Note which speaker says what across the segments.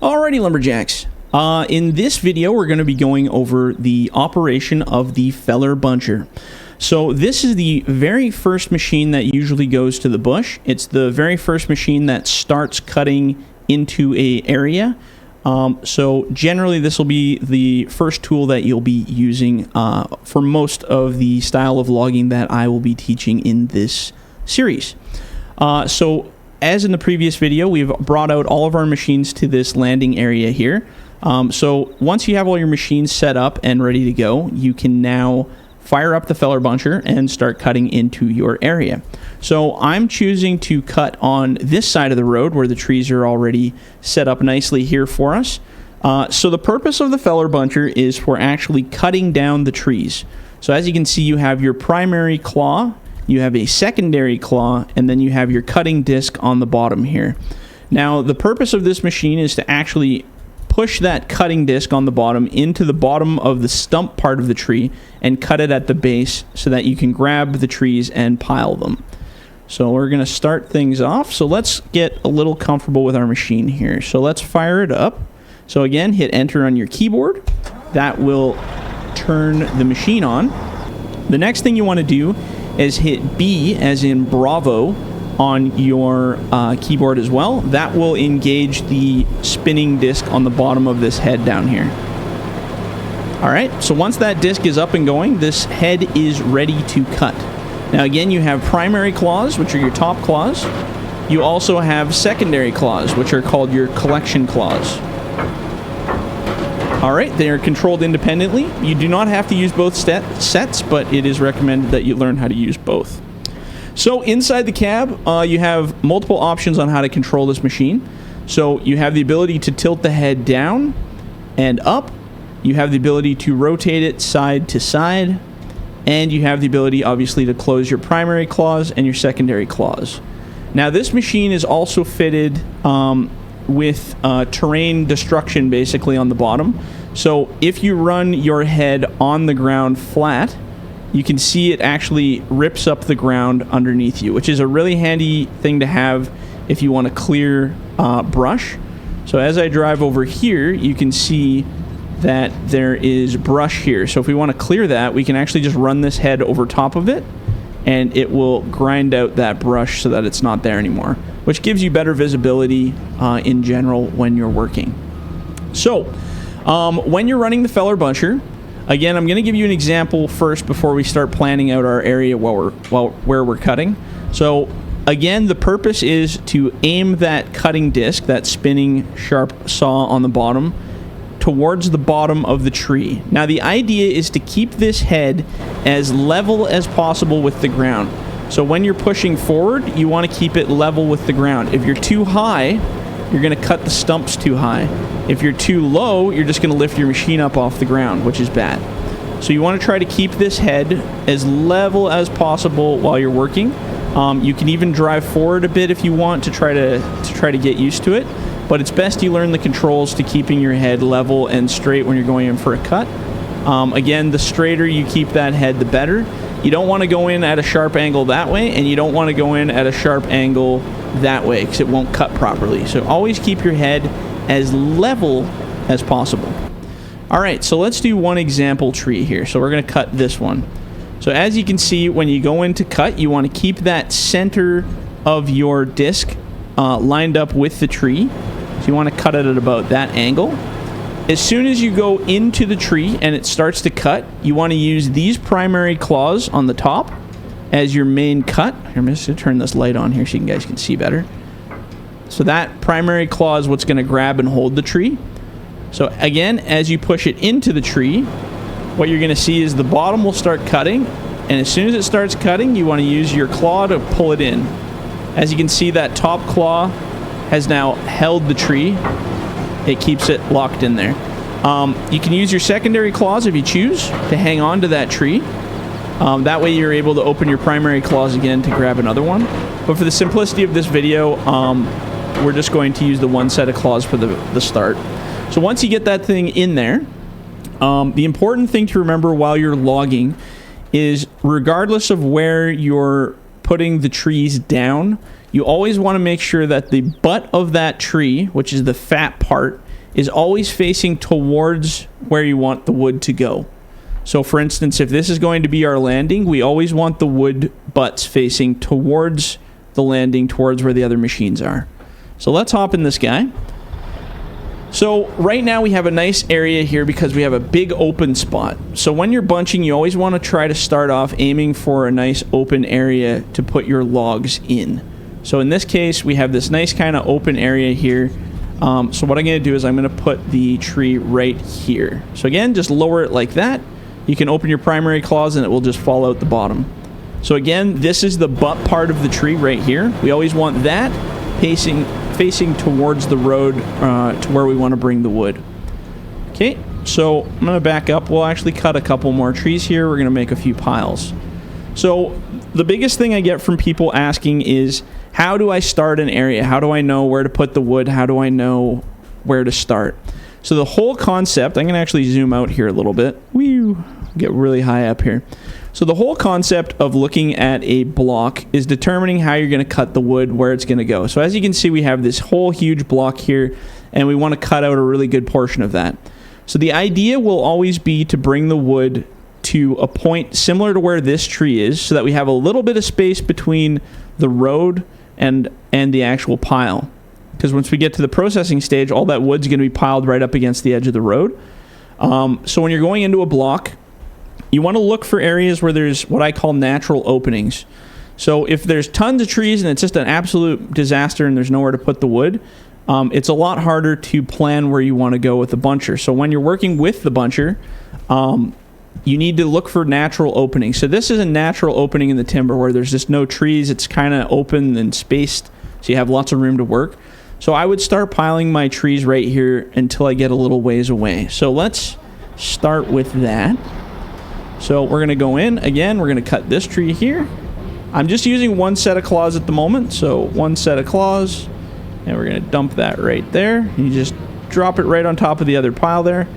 Speaker 1: Alrighty, lumberjacks. In this video, we're going to be going over the operation of the feller buncher. So this is the very first machine that usually goes to the bush. It's the very first machine that starts cutting into an area. So generally, this will be the first tool that you'll be using for most of the style of logging that I will be teaching in this series. So as in the previous video, we've brought out all of our machines to this landing area here. So once you have all your machines set up and ready to go, you can now fire up the feller buncher and start cutting into your area. So I'm choosing to cut on this side of the road where the trees are already set up nicely here for us. So the purpose of the feller buncher is for actually cutting down the trees. So as you can see, you have your primary claw, you have a secondary claw, and then you have your cutting disc on the bottom here. Now, the purpose of this machine is to actually push that cutting disc on the bottom into the bottom of the stump part of the tree and cut it at the base so that you can grab the trees and pile them. So we're going to start things off. So let's get a little comfortable with our machine here. So let's fire it up. So again, hit enter on your keyboard. That will turn the machine on. The next thing you want to do is hit B as in Bravo on your keyboard as well. That will engage the spinning disc on the bottom of this head down here. Alright, so once that disc is up and going, this head is ready to cut. Now again, you have primary claws, which are your top claws. You also have secondary claws, which are called your collection claws. Alright, they are controlled independently. You do not have to use both sets, but it is recommended that you learn how to use both. So inside the cab, you have multiple options on how to control this machine. So you have the ability to tilt the head down and up. You have the ability to rotate it side to side. And you have the ability, obviously, to close your primary claws and your secondary claws. Now, this machine is also fitted with terrain destruction, basically, on the bottom. So if you run your head on the ground flat, you can see it actually rips up the ground underneath you, which is a really handy thing to have if you want to clear brush. So as I drive over here, you can see that there is brush here. So if we want to clear that, we can actually just run this head over top of it, and it will grind out that brush so that it's not there anymore, which gives you better visibility in general when you're working. So when you're running the feller buncher, again, I'm going to give you an example first before we start planning out our area where we're cutting. So again, the purpose is to aim that cutting disc, that spinning sharp saw on the bottom, towards the bottom of the tree. Now the idea is to keep this head as level as possible with the ground. So when you're pushing forward, you want to keep it level with the ground. If you're too high, you're going to cut the stumps too high. If you're too low, you're just going to lift your machine up off the ground, which is bad. So you want to try to keep this head as level as possible while you're working. You can even drive forward a bit if you want to try to get used to it. But it's best you learn the controls to keeping your head level and straight when you're going in for a cut. Again, the straighter you keep that head, the better. You don't want to go in at a sharp angle that way, and you don't want to go in at a sharp angle that way because it won't cut properly. So always keep your head as level as possible. Alright, so let's do one example tree here. So we're going to cut this one. So as you can see, when you go in to cut, you want to keep that center of your disc lined up with the tree. So you want to cut it at about that angle. As soon as you go into the tree and it starts to cut, you want to use these primary claws on the top as your main cut. I'm just going to turn this light on here so you guys can see better. So that primary claw is what's going to grab and hold the tree. So again, as you push it into the tree, what you're going to see is the bottom will start cutting. And as soon as it starts cutting, you want to use your claw to pull it in. As you can see, that top claw has now held the tree. It keeps it locked in there. You can use your secondary claws if you choose to hang on to that tree. That way you're able to open your primary claws again to grab another one. But for the simplicity of this video, we're just going to use the one set of claws for the start. So once you get that thing in there, the important thing to remember while you're logging is regardless of where you're putting the trees down, you always want to make sure that the butt of that tree, which is the fat part, is always facing towards where you want the wood to go. So for instance, if this is going to be our landing, we always want the wood butts facing towards the landing, towards where the other machines are. So let's hop in this guy. So right now we have a nice area here because we have a big open spot. So when you're bunching, you always want to try to start off aiming for a nice open area to put your logs in. So in this case, we have this nice kind of open area here. So what I'm going to do is I'm going to put the tree right here. So again, just lower it like that. You can open your primary claws and it will just fall out the bottom. So again, this is the butt part of the tree right here. We always want that facing towards the road to where we want to bring the wood. Okay, so I'm going to back up. We'll actually cut a couple more trees here. We're going to make a few piles. So the biggest thing I get from people asking is, how do I start an area? How do I know where to put the wood? How do I know where to start? So the whole concept, I'm going to actually zoom out here a little bit. Whew, get really high up here. So the whole concept of looking at a block is determining how you're going to cut the wood, where it's going to go. So as you can see, we have this whole huge block here, and we want to cut out a really good portion of that. So the idea will always be to bring the wood to a point similar to where this tree is, so that we have a little bit of space between the road and the actual pile. Because once we get to the processing stage, all that wood's going to be piled right up against the edge of the road. So when you're going into a block, you want to look for areas where there's what I call natural openings. So if there's tons of trees and it's just an absolute disaster and there's nowhere to put the wood, it's a lot harder to plan where you want to go with the buncher. So when you're working with the buncher, you need to look for natural openings. So this is a natural opening in the timber where there's just no trees. It's kind of open and spaced, so you have lots of room to work. So I would start piling my trees right here until I get a little ways away. So let's start with that. So we're going to go in. Again, we're going to cut this tree here. I'm just using one set of claws at the moment. So one set of claws. And we're going to dump that right there. You just drop it right on top of the other pile there.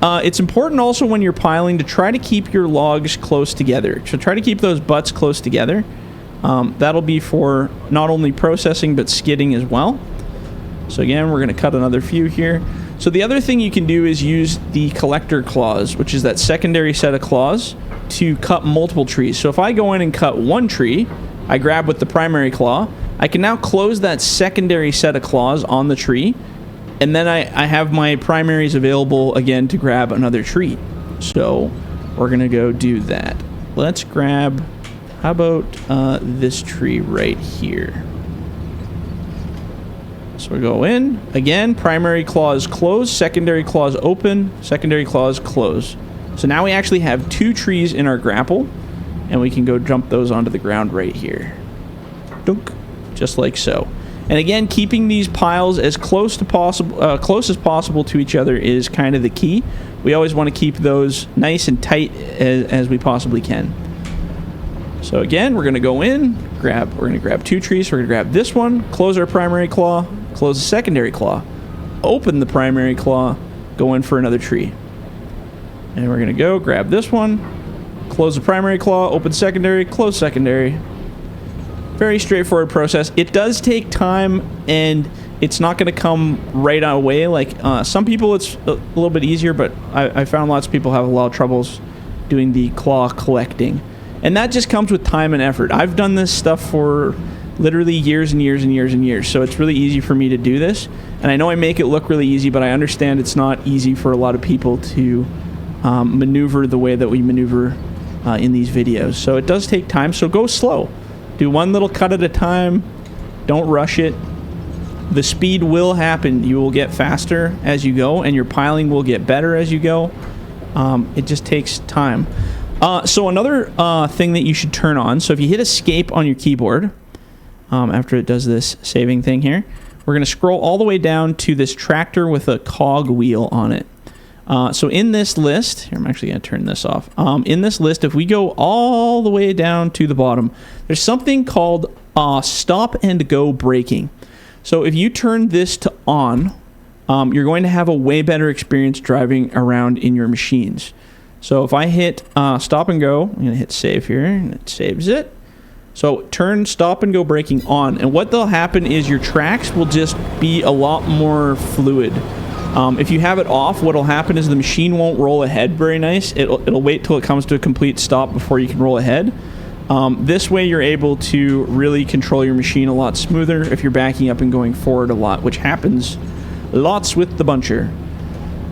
Speaker 1: It's important also when you're piling to try to keep your logs close together. So try to keep those butts close together. That'll be for not only processing but skidding as well. So again, we're going to cut another few here. So the other thing you can do is use the collector claws, which is that secondary set of claws, to cut multiple trees. So if I go in and cut one tree, I grab with the primary claw, I can now close that secondary set of claws on the tree, and then I have my primaries available again to grab another tree. So we're going to go do that. Let's grab, how about this tree right here? So we go in, again, primary claws close, secondary claws open, secondary claws close. So now we actually have two trees in our grapple, and we can go jump those onto the ground right here. Dunk, just like so. And again, keeping these piles as close as possible to each other is kind of the key. We always want to keep those nice and tight as we possibly can. So again, we're going to go in, we're going to grab two trees. We're going to grab this one, close our primary claw, close the secondary claw, open the primary claw, go in for another tree. And we're going to go grab this one, close the primary claw, open secondary, close secondary. Very straightforward process. It does take time, and it's not going to come right away. Like some people, it's a little bit easier, but I found lots of people have a lot of troubles doing the claw collecting. And that just comes with time and effort. I've done this stuff for literally years and years and years and years, so it's really easy for me to do this. And I know I make it look really easy, but I understand it's not easy for a lot of people to maneuver the way that we maneuver in these videos. So it does take time, so go slow. Do one little cut at a time. Don't rush it. The speed will happen. You will get faster as you go, and your piling will get better as you go. It just takes time. So another thing that you should turn on, so if you hit escape on your keyboard, after it does this saving thing here, we're going to scroll all the way down to this tractor with a cog wheel on it. So in this list, here, I'm actually going to turn this off. In this list, if we go all the way down to the bottom, there's something called stop and go braking. So if you turn this to on, you're going to have a way better experience driving around in your machines. So if I hit stop and go, I'm going to hit save here, and it saves it. So turn stop and go braking on, and what will happen is your tracks will just be a lot more fluid. If you have it off, what'll happen is the machine won't roll ahead very nice. It'll wait till it comes to a complete stop before you can roll ahead. This way you're able to really control your machine a lot smoother if you're backing up and going forward a lot, which happens lots with the buncher.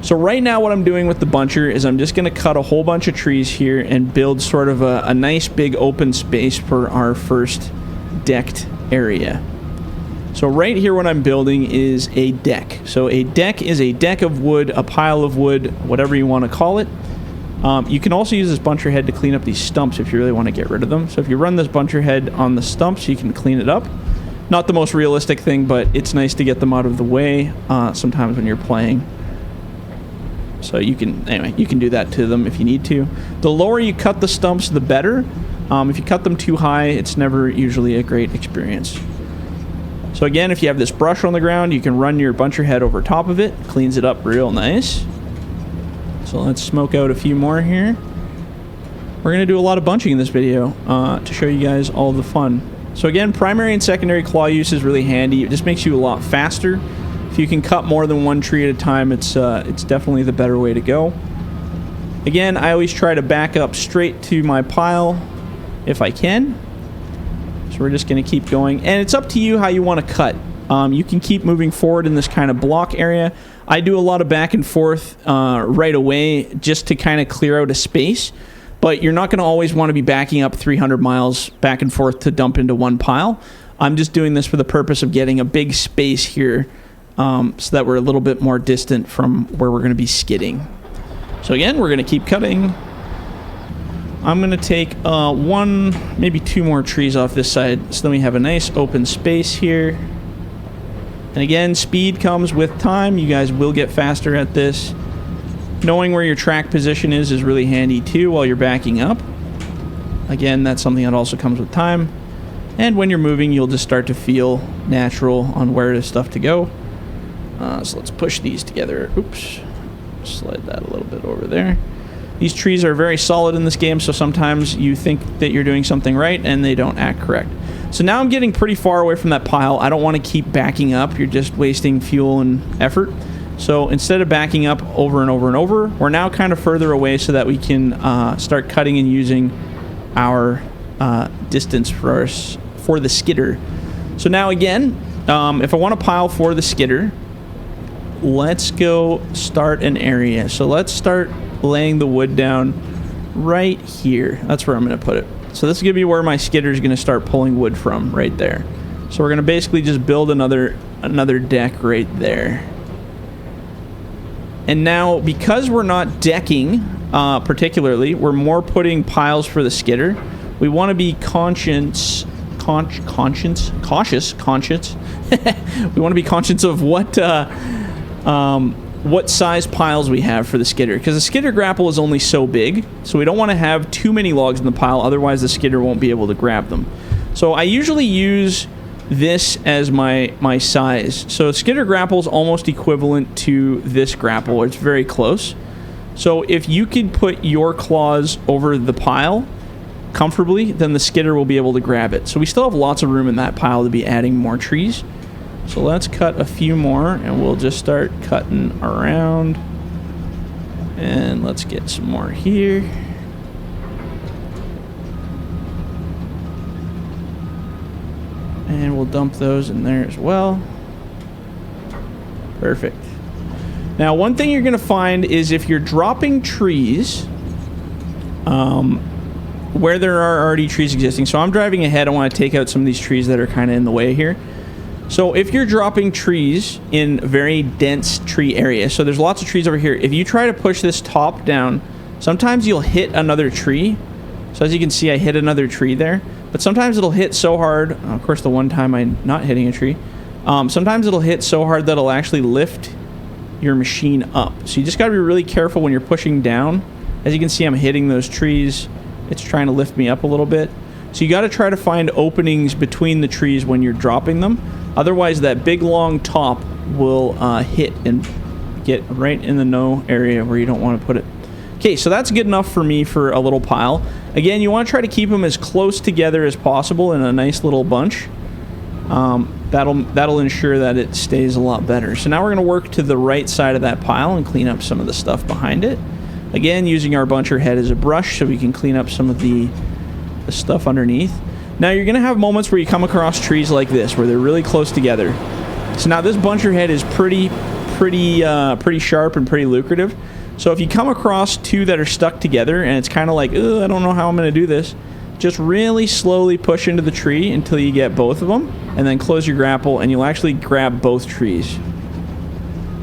Speaker 1: So right now what I'm doing with the buncher is I'm just going to cut a whole bunch of trees here and build sort of a nice big open space for our first decked area. So right here what I'm building is a deck. So a deck is a deck of wood, a pile of wood, whatever you want to call it. You can also use this buncher head to clean up these stumps if you really want to get rid of them. So if you run this buncher head on the stumps, you can clean it up. Not the most realistic thing, but it's nice to get them out of the way sometimes when you're playing. So you can do that to them if you need to. The lower you cut the stumps, the better. If you cut them too high, it's never usually a great experience. So again, if you have this brush on the ground, you can run your buncher head over top of it. Cleans it up real nice. So let's smoke out a few more here. We're going to do a lot of bunching in this video to show you guys all the fun. So again, primary and secondary claw use is really handy. It just makes you a lot faster. If you can cut more than one tree at a time, it's definitely the better way to go. Again, I always try to back up straight to my pile if I can. So we're just going to keep going. And it's up to you how you want to cut. You can keep moving forward in this kind of block area. I do a lot of back and forth right away just to kind of clear out a space. But you're not going to always want to be backing up 300 miles back and forth to dump into one pile. I'm just doing this for the purpose of getting a big space here so that we're a little bit more distant from where we're going to be skidding. So again, we're going to keep cutting. I'm going to take one, maybe two more trees off this side, so then we have a nice open space here. And again, speed comes with time. You guys will get faster at this. Knowing where your track position is really handy too while you're backing up. Again, that's something that also comes with time. And when you're moving, you'll just start to feel natural on where there's stuff to go. So let's push these together. Oops. Slide that a little bit over there. These trees are very solid in this game, so sometimes you think that you're doing something right and they don't act correct. So now I'm getting pretty far away from that pile. I don't want to keep backing up. You're just wasting fuel and effort. So instead of backing up over and over and over, we're now kind of further away so that we can start cutting and using our distance for the skidder. So now again, if I want to pile for the skidder, let's go start an area. So let's start laying the wood down right here. That's where I'm going to put it. So this is going to be where my skidder is going to start pulling wood from, right there. So we're going to basically just build another deck right there. And now, because we're not decking particularly, we're more putting piles for the skidder. We want to be cautious. We want to be conscious of what size piles we have for the skidder, because the skidder grapple is only so big, so we don't want to have too many logs in the pile, otherwise the skidder won't be able to grab them. So I usually use this as my size. So skidder grapple is almost equivalent to this grapple. It's very close. So if you could put your claws over the pile comfortably, then the skidder will be able to grab it. So we still have lots of room in that pile to be adding more trees. So let's cut a few more and we'll just start cutting around. And let's get some more here. And we'll dump those in there as well. Perfect. Now, one thing you're going to find is if you're dropping trees where there are already trees existing. So I'm driving ahead. I want to take out some of these trees that are kind of in the way here. So if you're dropping trees in very dense tree areas, so there's lots of trees over here. If you try to push this top down, sometimes you'll hit another tree. So as you can see, I hit another tree there. But sometimes it'll hit so hard, of course the one time I'm not hitting a tree, sometimes it'll hit so hard that it'll actually lift your machine up. So you just got to be really careful when you're pushing down. As you can see, I'm hitting those trees. It's trying to lift me up a little bit. So you got to try to find openings between the trees when you're dropping them. Otherwise, that big long top will hit and get right in the no area where you don't want to put it. Okay, so that's good enough for me for a little pile. Again, you want to try to keep them as close together as possible in a nice little bunch. That'll ensure that it stays a lot better. So now we're going to work to the right side of that pile and clean up some of the stuff behind it. Again, using our buncher head as a brush so we can clean up some of the stuff underneath. Now you're going to have moments where you come across trees like this, where they're really close together. So now this buncher head is pretty sharp and pretty lucrative. So if you come across two that are stuck together and it's kind of like, ugh, I don't know how I'm going to do this, just really slowly push into the tree until you get both of them, and then close your grapple and you'll actually grab both trees.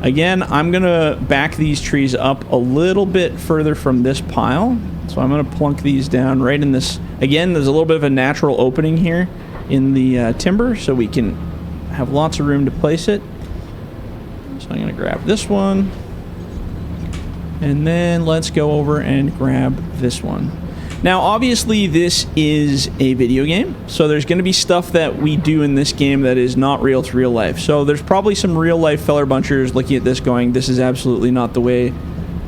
Speaker 1: Again, I'm going to back these trees up a little bit further from this pile. So I'm going to plunk these down right in this. Again, there's a little bit of a natural opening here in the timber, so we can have lots of room to place it. So I'm going to grab this one. And then let's go over and grab this one. Now, obviously, this is a video game, so there's going to be stuff that we do in this game that is not real to real life. So there's probably some real-life feller bunchers looking at this going, this is absolutely not the way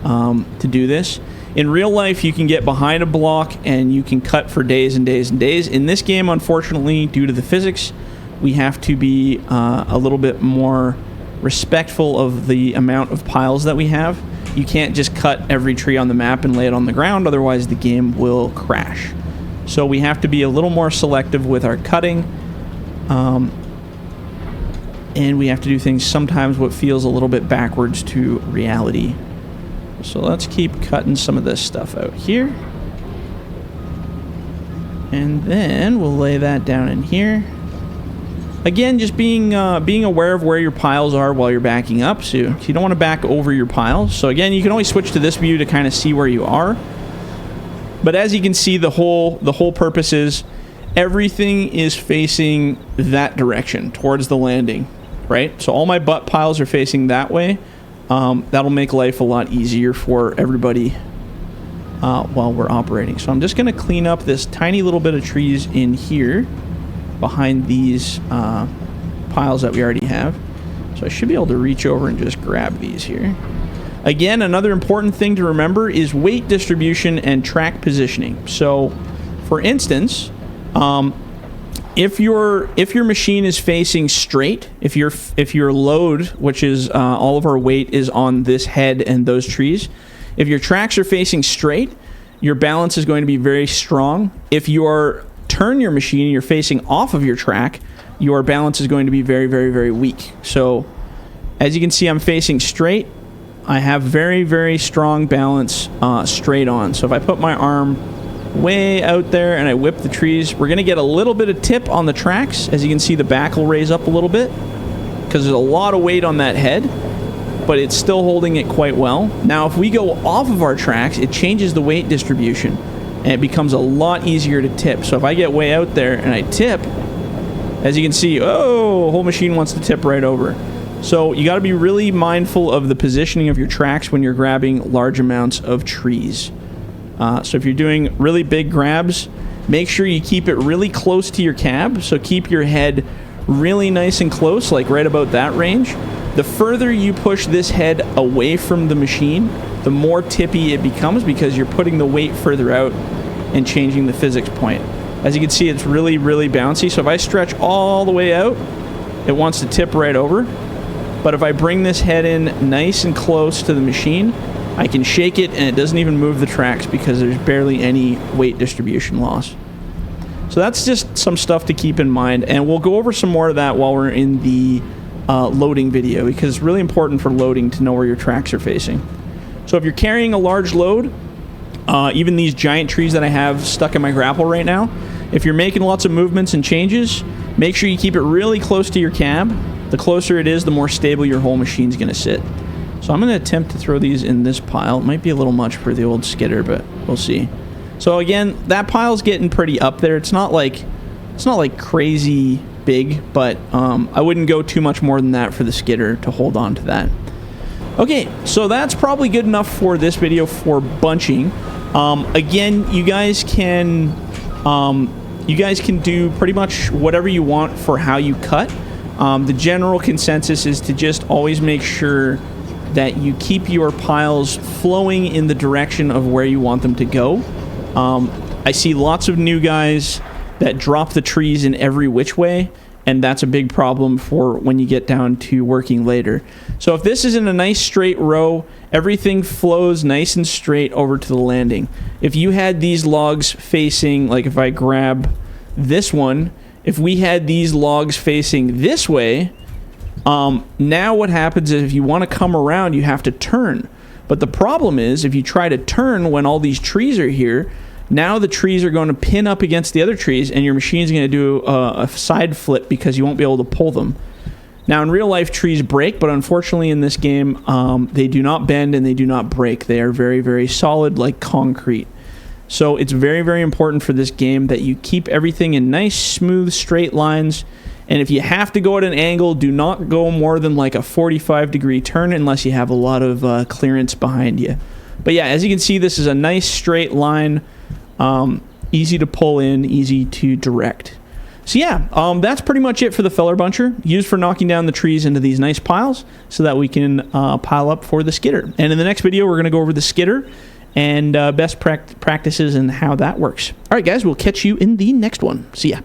Speaker 1: to do this. In real life, you can get behind a block and you can cut for days and days and days. In this game, unfortunately, due to the physics, we have to be a little bit more respectful of the amount of piles that we have. You can't just cut every tree on the map and lay it on the ground, otherwise the game will crash. So we have to be a little more selective with our cutting. And we have to do things sometimes what feels a little bit backwards to reality. So let's keep cutting some of this stuff out here. And then we'll lay that down in here. Again, just being aware of where your piles are while you're backing up. So you don't want to back over your piles. So again, you can always switch to this view to kind of see where you are. But as you can see, the whole purpose is everything is facing that direction, towards the landing, right? So all my butt piles are facing that way. That'll make life a lot easier for everybody while we're operating. So I'm just going to clean up this tiny little bit of trees in here behind these piles that we already have. So I should be able to reach over and just grab these here. Again, another important thing to remember is weight distribution and track positioning. So, for instance, if your machine is facing straight, if your load, which is all of our weight, is on this head and those trees, if your tracks are facing straight, your balance is going to be very strong. If you turn your machine and you're facing off of your track, your balance is going to be very, very, very weak. So, as you can see, I'm facing straight. I have very, very strong balance straight on. So if I put my arm way out there and I whip the trees, we're going to get a little bit of tip on the tracks. As you can see, the back will raise up a little bit because there's a lot of weight on that head, but it's still holding it quite well. Now, if we go off of our tracks, it changes the weight distribution and it becomes a lot easier to tip. So if I get way out there and I tip, as you can see, oh, the whole machine wants to tip right over. So you got to be really mindful of the positioning of your tracks when you're grabbing large amounts of trees. So if you're doing really big grabs, make sure you keep it really close to your cab. So keep your head really nice and close, like right about that range. The further you push this head away from the machine, the more tippy it becomes because you're putting the weight further out and changing the physics point. As you can see, it's really, really bouncy. So if I stretch all the way out, it wants to tip right over. But if I bring this head in nice and close to the machine, I can shake it and it doesn't even move the tracks because there's barely any weight distribution loss. So that's just some stuff to keep in mind, and we'll go over some more of that while we're in the loading video, because it's really important for loading to know where your tracks are facing. So if you're carrying a large load, even these giant trees that I have stuck in my grapple right now, if you're making lots of movements and changes, make sure you keep it really close to your cab. The closer it is, the more stable your whole machine's going to sit. So I'm going to attempt to throw these in this pile. It might be a little much for the old skidder, but we'll see. So again, that pile's getting pretty up there. It's not like crazy big, but I wouldn't go too much more than that for the skidder to hold on to that. Okay, so that's probably good enough for this video for bunching. Again, you guys can do pretty much whatever you want for how you cut. The general consensus is to just always make sure that you keep your piles flowing in the direction of where you want them to go. I see lots of new guys that drop the trees in every which way, and that's a big problem for when you get down to working later. So if this is in a nice straight row, everything flows nice and straight over to the landing. If you had these logs facing, like if I grab this one, if we had these logs facing this way, now what happens is if you want to come around, you have to turn. But the problem is if you try to turn when all these trees are here, now the trees are going to pin up against the other trees, and your machine's going to do a side flip because you won't be able to pull them. Now, in real life, trees break, but unfortunately in this game, they do not bend and they do not break. They are very, very solid like concrete. So it's very, very important for this game that you keep everything in nice, smooth, straight lines. And if you have to go at an angle, do not go more than like a 45-degree turn unless you have a lot of clearance behind you. But yeah, as you can see, this is a nice straight line. Easy to pull in, easy to direct. So yeah, that's pretty much it for the feller buncher, used for knocking down the trees into these nice piles so that we can pile up for the skidder. And in the next video, we're going to go over the skidder and best practices and how that works. All right, guys, we'll catch you in the next one. See ya.